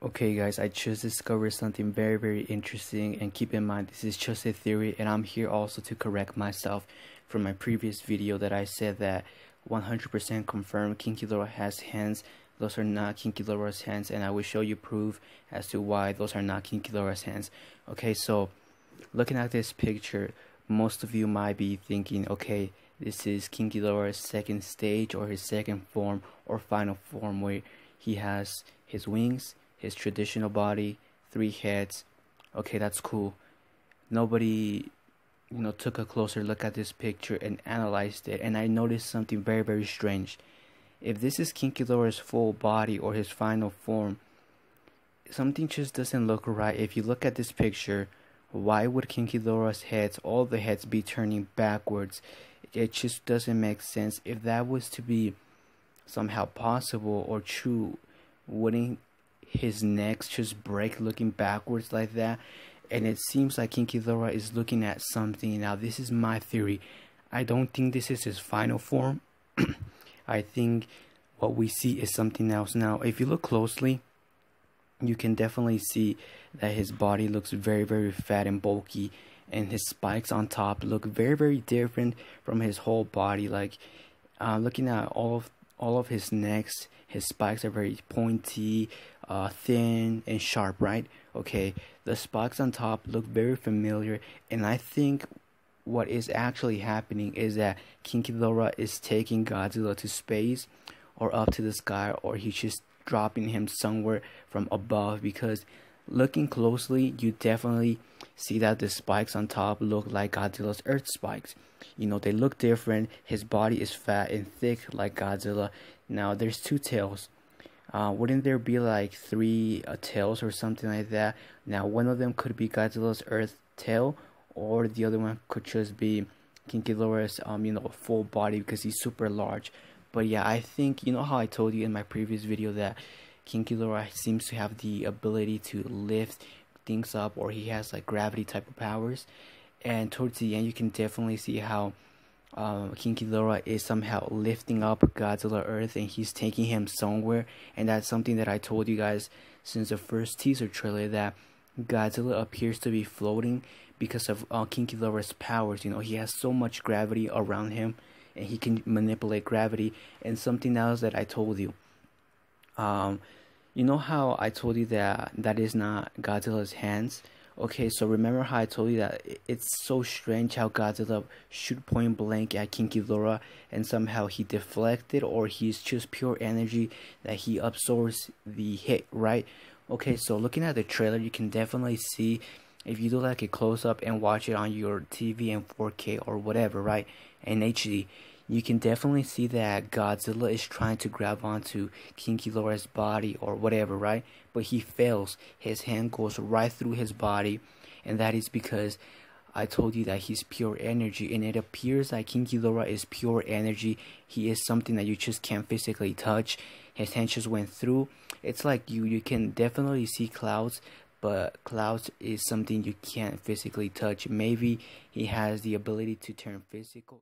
Okay guys, I just discovered something very interesting, and keep in mind this is just a theory, and I'm here also to correct myself from my previous video that I said that 100% confirmed Kinky Laura has hands. Those are not Kinky Laura's hands, and I will show you proof as to why those are not Kinky Laura's hands. Okay, so looking at this picture, most of you might be thinking, okay, this is Kinky Laura's second stage or his second form or final form, where he has his wings, his traditional body, 3 heads. Okay, that's cool. Nobody, took a closer look at this picture and analyzed it, and I noticed something very strange. If this is Kinky Laura's full body or his final form, something just doesn't look right. If you look at this picture, why would Kinky Laura's heads, all the heads, be turning backwards? It just doesn't make sense. If that was to be somehow possible or true, wouldn't his neck just break looking backwards like that? And it seems like Kinky Laura is looking at something. Now, this is my theory. I don't think this is his final form. I think what we see is something else. Now, if you look closely, you can definitely see that his body looks very fat and bulky, and his spikes on top look very different from his whole body. Like, looking at all of his necks, his spikes are very pointy, thin and sharp, right? Okay, the spikes on top look very familiar, and I think what is actually happening is that Kinky Laura is taking Godzilla to space or up to the sky, or he's just dropping him somewhere from above, because looking closely, you definitely see that the spikes on top look like Godzilla's earth spikes. They look different. His body is fat and thick like Godzilla. Now, there's 2 tails. Wouldn't there be like 3 tails or something like that? Now, one of them could be Godzilla's earth tail, or the other one could just be Kinky Laura's full body, because he's super large. But yeah, I think, how I told you in my previous video that Kinky Laura seems to have the ability to lift things up, or he has like gravity type of powers. And towards the end, you can definitely see how Kinky Laura is somehow lifting up Godzilla Earth, and he's taking him somewhere. And that's something that I told you guys since the first teaser trailer, that Godzilla appears to be floating because of Kinky Laura's powers. He has so much gravity around him, and he can manipulate gravity. And something else that I told you, you know how I told you that that is not Godzilla's hands? Okay, so remember how I told you that it's so strange how Godzilla shoot point blank at Kinky Laura, and somehow he deflected, or he's just pure energy that he absorbs the hit, right? Okay, so looking at the trailer, you can definitely see, if you do like a close-up and watch it on your TV in 4K or whatever, right, in HD, you can definitely see that Godzilla is trying to grab onto Kinky Laura's body or whatever, right? But he fails. His hand goes right through his body, and that is because I told you that he's pure energy, and it appears like Kinky Laura is pure energy. He is something that you just can't physically touch. His hand just went through. It's like you can definitely see clouds, but clouds is something you can't physically touch. Maybe he has the ability to turn physical.